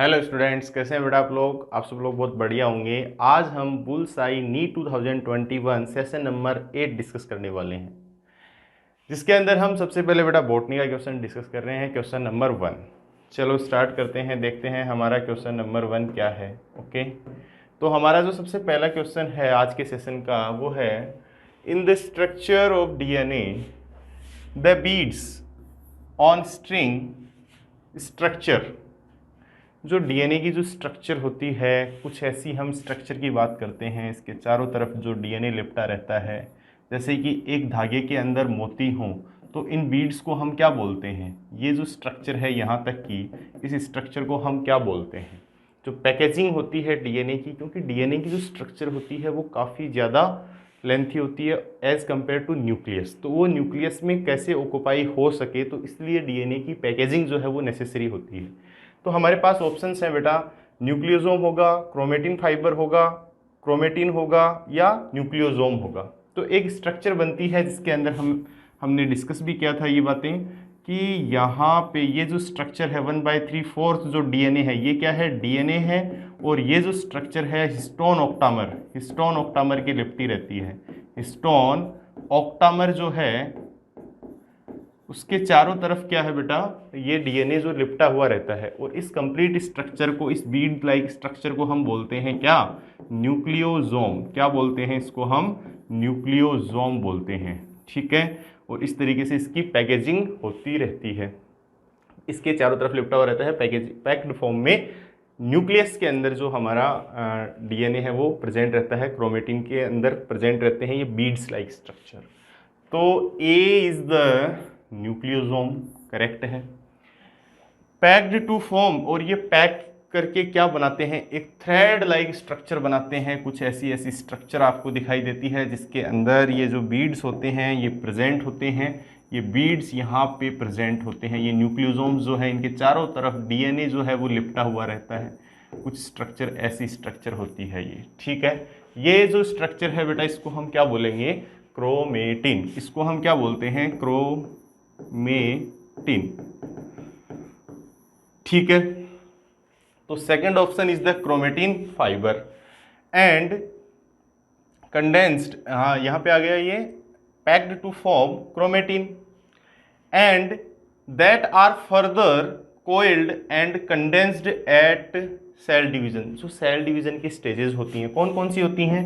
Hello students, कैसे हैं बेटा आप सब लोग बहुत बढ़िया होंगे। आज हम bullseye NEET 2021 session number 8 discuss करने वाले हैं, जिसके अंदर हम सबसे पहले बेटा बॉटनी का क्वेश्चन डिस्कस कर रहे हैं, क्वेश्चन नंबर 1। चलो स्टार्ट करते हैं, देखते हैं हमारा क्वेश्चन नंबर 1 क्या है। ओके, तो हमारा जो सबसे पहला क्वेश्चन है आज के सेशन का वो है, in the structure of DNA the beads on string structure. जो डीएनए की जो स्ट्रक्चर होती है, कुछ ऐसी हम स्ट्रक्चर की बात करते हैं। इसके चारों तरफ जो डीएनए लिपटा रहता है, जैसे कि एक धागे के अंदर मोती हों, तो इन बीड्स को हम क्या बोलते हैं? ये जो स्ट्रक्चर है यहाँ तक कि इस स्ट्रक्चर को हम क्या बोलते हैं? जो पैकेजिंग होती है डीएनए की, क्योंकि डीएनए की जो स्ट्रक्चर होती है वो काफ़ी ज़्यादा लेंथी होती है एज़ कम्पेयर टू न्यूक्लियस, तो वो न्यूक्लियस में कैसे ऑक्यूपाई हो सके, तो इसलिए डीएनए की पैकेजिंग जो है वो नेसेसरी होती है। तो हमारे पास ऑप्शंस हैं बेटा, न्यूक्लियोसोम होगा, क्रोमेटिन फाइबर होगा, क्रोमेटिन होगा या न्यूक्लियोसोम होगा। तो एक स्ट्रक्चर बनती है जिसके अंदर हमने डिस्कस भी किया था ये बातें कि यहाँ पे ये जो स्ट्रक्चर है 1/3/4 जो डीएनए है, ये क्या है? डीएनए है। और ये जो स्ट्रक्चर है हिस्टोन ऑक्टामर की लिपटी रहती है। हिस्टोन ऑक्टामर जो है उसके चारों तरफ क्या है बेटा? ये डीएनए जो लिपटा हुआ रहता है। और इस कंप्लीट स्ट्रक्चर को, इस बीड लाइक स्ट्रक्चर को हम बोलते हैं क्या? न्यूक्लियोसोम। क्या बोलते हैं इसको? हम न्यूक्लियोसोम बोलते हैं। ठीक है, और इस तरीके से इसकी पैकेजिंग होती रहती है। इसके चारों तरफ लिपटा हुआ रहता है पैक्ड फॉर्म में। न्यूक्लियस के अंदर जो हमारा डीएनए है वो प्रेजेंट रहता है, क्रोमेटिन के अंदर प्रेजेंट रहते हैं ये बीड्स लाइक स्ट्रक्चर। तो ए इज द न्यूक्लियोसोम, करेक्ट है। पैक्ड टू फॉर्म, और ये पैक करके क्या बनाते हैं? एक थ्रेड लाइक स्ट्रक्चर बनाते हैं। कुछ ऐसी स्ट्रक्चर आपको दिखाई देती है जिसके अंदर ये जो बीड्स होते हैं ये प्रेजेंट होते हैं। ये बीड्स यहाँ पे प्रेजेंट होते हैं। ये न्यूक्लियोसोम्स जो है इनके चारों तरफ डीएनए जो है वो लिपटा हुआ रहता है। कुछ स्ट्रक्चर ऐसी स्ट्रक्चर होती है ये। ठीक है, ये जो स्ट्रक्चर है बेटा इसको हम क्या बोलेंगे? क्रोमेटिन। इसको हम क्या बोलते हैं? क्रोमेटिन। ठीक है, तो second option is the chromatin fibre and condensed. हाँ, यहाँ पे आ गया ये packed to form chromatin and that are further coiled and condensed at cell division. जो सेल डिवीजन की स्टेजेस होती हैं कौन कौन सी होती हैं?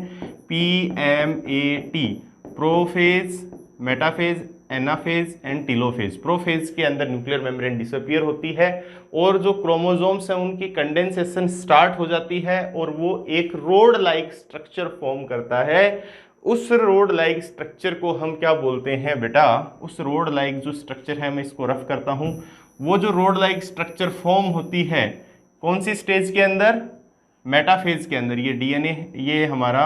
PMAT, prophase, metaphase, anaphase and telophase. Prophase के अंदर न्यूक्लियर मेम्ब्रेन डिसअपियर होती है और जो क्रोमोसोम्स हैं उनकी कंडेंसेशन स्टार्ट हो जाती है और वो एक रोड लाइक स्ट्रक्चर फॉर्म करता है। उस रोड लाइक स्ट्रक्चर को हम क्या बोलते हैं बेटा? उस रोड लाइक जो स्ट्रक्चर है, मैं इसको रफ करता हूं, वो जो रोड लाइक स्ट्रक्चर फॉर्म होती है कौन सी स्टेज के अंदर? मेटाफेज के अंदर। ये डीएनए, ये हमारा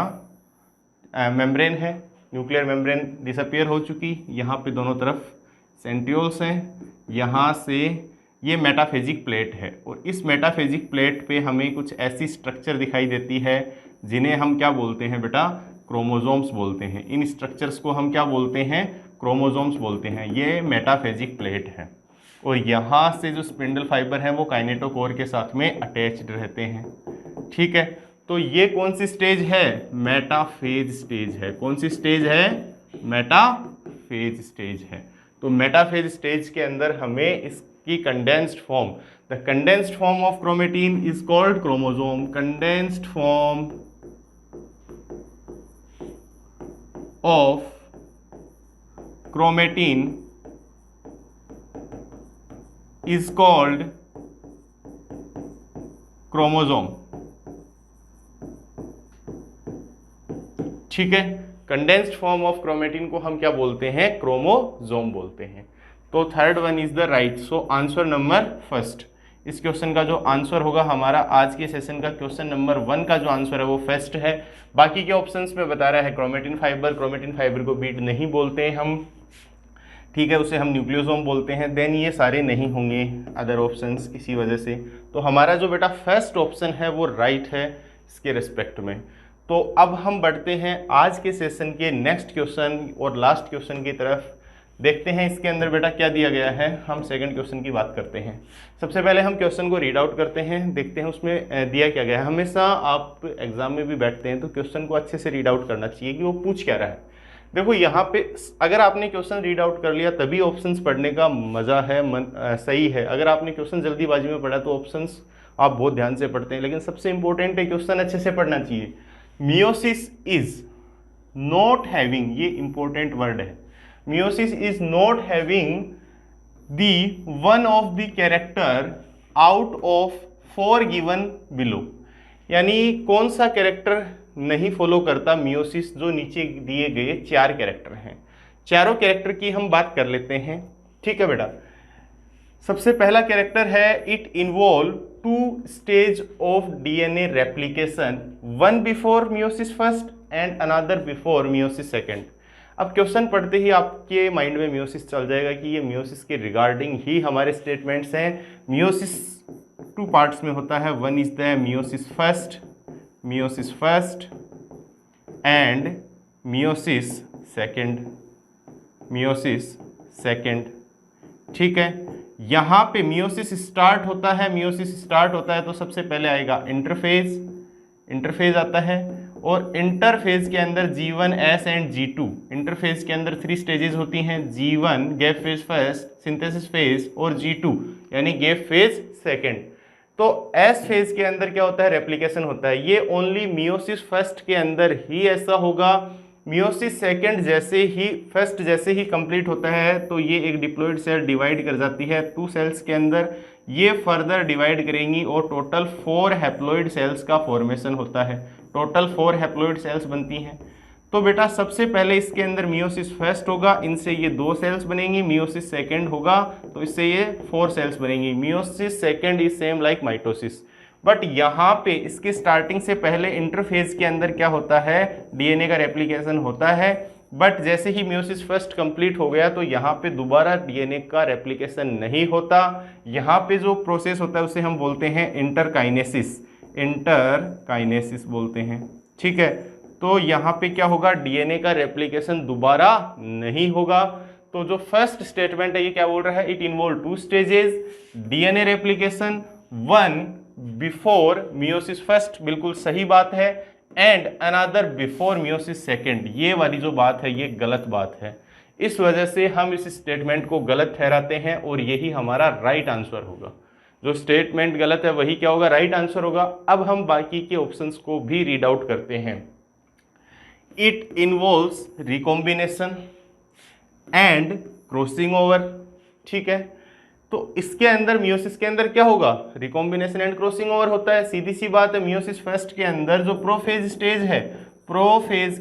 मेम्ब्रेन है, न्यूक्लियर मेम्ब्रेन डिसअपियर हो चुकी, यहाँ पे दोनों तरफ सेंट्रियोल्स हैं, यहाँ से ये मेटाफेजिक प्लेट है। और इस मेटाफेजिक प्लेट पे हमें कुछ ऐसी स्ट्रक्चर दिखाई देती है जिन्हें हम क्या बोलते हैं बेटा? क्रोमोसोम्स बोलते हैं। इन स्ट्रक्चर्स को हम क्या बोलते हैं? क्रोमोसोम्स बोलते हैं। ये मेटाफेजिक प्लेट है और यहाँ से जो स्पिंडल फाइबर हैं वो काइनेटोकोर के साथ में अटैच्ड रहते हैं। ठीक है, तो ये कौन सी स्टेज है? मेटाफेज स्टेज है। कौन सी स्टेज है? मेटाफेज स्टेज है। तो मेटाफेज स्टेज के अंदर हमें इसकी condensed form, the condensed form of chromatin is called chromosome. Condensed form of chromatin is called chromosome. ठीक है, कंडेंस्ड फॉर्म ऑफ क्रोमेटिन को हम क्या बोलते हैं? क्रोमोसोम बोलते हैं। तो third one is the right. So answer number first, इस क्वेश्चन का जो आंसर होगा हमारा आज के सेशन का क्वेश्चन नंबर 1 का जो आंसर है वो फर्स्ट है। बाकी के ऑप्शंस में बता रहा है क्रोमेटिन फाइबर को बीट नहीं बोलते हैं हम। ठीक है, उसे हम न्यूक्लियोसोम बोलते हैं। देन ये सारे नहीं होंगे अदर ऑप्शंस, इसी वजह से। तो हमारा जो बेटा फर्स्ट ऑप्शन है वो राइट है इसके रिस्पेक्ट में। तो अब हम बढ़ते हैं आज के सेशन के नेक्स्ट क्वेश्चन और लास्ट क्वेश्चन की तरफ, देखते हैं इसके अंदर बेटा क्या दिया गया है। हम सेकंड क्वेश्चन की बात करते हैं। सबसे पहले हम क्वेश्चन को रीड आउट करते हैं, देखते हैं उसमें दिया क्या गया है। हमेशा आप एग्जाम में भी बैठते हैं तो क्वेश्चन को अच्छे से रीड आउट करना चाहिए कि वो पूछ क्या रहा है। देखो यहाँ पे अगर आपने क्वेश्चन रीड आउट कर लिया तभी ऑप्शंस पढ़ने का मजा है, सही है। अगर आपने क्वेश्चन जल्दीबाजी में पढ़ा तो ऑप्शंस आप बहुत ध्यान से पढ़ते हैं, लेकिन सबसे इंपॉर्टेंट है क्वेश्चन अच्छे से पढ़ना चाहिए। मियोसिस इज नॉट हैविंग, ये इंपॉर्टेंट वर्ड है, meiosis is not having the one of the character out of 4 given below, यानी कौन सा कैरेक्टर नहीं फॉलो करता मियोसिस, जो नीचे दिए गए 4 कैरेक्टर हैं। चारों कैरेक्टर की हम बात कर लेते हैं, ठीक है बेटा। सबसे पहला कैरेक्टर है it involve 2 stage of DNA replication, one before meiosis first and another before meiosis second. अब क्वेश्चन पढ़ते ही आपके माइंड में मियोसिस चल जाएगा कि ये मियोसिस के रिगार्डिंग ही हमारे स्टेटमेंट्स हैं। मियोसिस 2 पार्ट्स में होता है, one is the meiosis first and meiosis second, ठीक है। यहाँ पे मियोसिस स्टार्ट होता है तो सबसे पहले आएगा इंटरफेज आता है, और इंटरफेज के अंदर G1S एंड G2, इंटरफेज के अंदर 3 स्टेजेस होती हैं, G1 gap phase first, synthesis phase, और G2 यानी गैप फेज सेकेंड। तो S फेज के अंदर क्या होता है, रेप्लिकेशन होता है। ये ओनली मियोसिस फर्स्ट के अंदर ही ऐसा होगा। मियोसिस सेकेंड जैसे ही कंप्लीट होता है तो ये एक डिप्लॉइड सेल डिवाइड कर जाती है 2 सेल्स के अंदर, ये फर्दर डिवाइड करेंगी और टोटल 4 हैप्लॉइड सेल्स का फॉर्मेशन होता है। टोटल 4 हैप्लॉइड सेल्स बनती हैं। तो बेटा सबसे पहले इसके अंदर मियोसिस फर्स्ट होगा, इनसे ये 2 सेल्स बनेंगी। मियोसिस सेकेंड होगा तो इससे ये 4 सेल्स बनेंगी। Meiosis second is same like mitosis, but यहाँ पे इसके स्टार्टिंग से पहले इंटरफेज के अंदर क्या होता है, डीएनए का रेप्लिकेशन होता है। बट जैसे ही मियोसिस फर्स्ट कंप्लीट हो गया तो यहाँ पे दोबारा डीएनए का रेप्लिकेशन नहीं होता। यहाँ पे जो प्रोसेस होता है उसे हम बोलते हैं इंटरकाइनेसिस बोलते हैं, ठीक है। तो यहाँ पे क्या होगा, डीएनए का रेप्लिकेशन दोबारा नहीं होगा। तो जो फर्स्ट स्टेटमेंट है ये क्या बोल रहा है, it involve 2 stages DNA replication, one before meiosis first, बिल्कुल सही बात है, and another before meiosis second, ये वाली जो बात है ये गलत बात है। इस वजह से हम इस स्टेटमेंट को गलत ठहराते हैं और यही हमारा राइट आंसर होगा। जो स्टेटमेंट गलत है वही क्या होगा, राइट आंसर होगा। अब हम बाकी के ऑप्शंस को भी रीड आउट करते हैं। It involves recombination and crossing over, ठीक है। तो इसके अंदर मियोसिस के अंदर क्या होगा, रिकॉम्बिनेशन एंड क्रॉसिंग ओवर होता है, सीधी सी बात है। मियोसिस फर्स्ट के अंदर जो प्रोफेज स्टेज है, प्रोफेज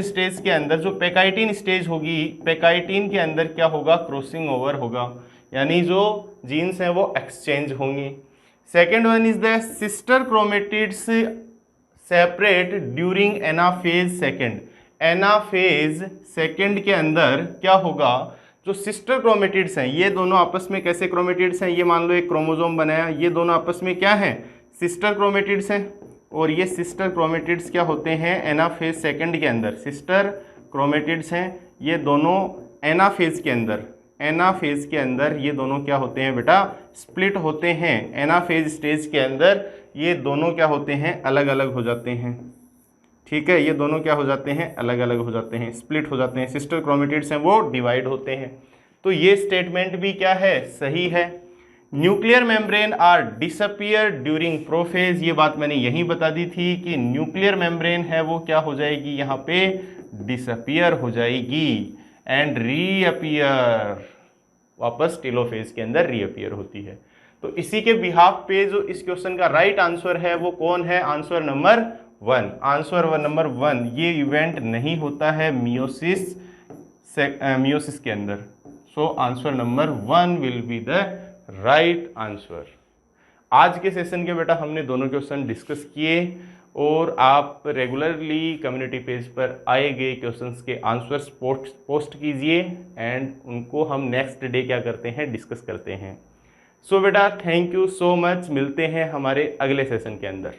स्टेज के अंदर जो पेकाइटिन स्टेज होगी, पेकाइटिन के अंदर क्या होगा, क्रॉसिंग ओवर होगा, यानी जो जीन्स हैं वो एक्सचेंज होंगी। Second one is the sister chromatids separate during anaphase second. Anaphase second के अंदर क्या होगा, जो सिस्टर क्रोमेटिड्स हैं, ये दोनों आपस में कैसे क्रोमेटिड्स हैं, ये मान लो एक क्रोमोसोम बनाया, ये दोनों आपस में क्या हैं, सिस्टर क्रोमेटिड्स हैं। और ये सिस्टर क्रोमेटिड्स क्या होते हैं, एनाफेज सेकंड के अंदर सिस्टर क्रोमेटिड्स हैं। ये दोनों एनाफेज के अंदर ये दोनों क्या होते हैं बेटा, स्प्लिट होते हैं। एनाफेज स्टेज के अंदर ये दोनों क्या होते हैं, अलग अलग हो जाते हैं, ठीक है। ये दोनों क्या हो जाते हैं, अलग अलग हो जाते हैं, स्प्लिट हो जाते हैं। सिस्टर क्रोमेटिड्स हैं वो डिवाइड होते हैं। तो ये स्टेटमेंट भी क्या है, सही है। Nuclear membrane are disappear during prophase, ये बात मैंने यही बता दी थी कि न्यूक्लियर मेम्ब्रेन है वो क्या हो जाएगी, यहाँ पे डिसअपियर हो जाएगी एंड रीअपियर, वापस टेलोफेज के अंदर रीअपियर होती है। तो इसी के बिहाफ पे जो इस क्वेश्चन का राइट आंसर है वो कौन है, आंसर नंबर 1। आंसर नंबर 1, ये इवेंट नहीं होता है मियोसिस के अंदर। So answer number 1 will be the right answer. आज के सेशन के बेटा हमने दोनों क्वेश्चन डिस्कस किए और आप रेगुलरली कम्युनिटी पेज पर आए गए क्वेश्चंस के आंसर्स पोस्ट कीजिए एंड उनको हम नेक्स्ट डे क्या करते हैं, डिस्कस करते हैं। सो बेटा थैंक यू सो मच, मिलते हैं हमारे अगले सेशन के अंदर।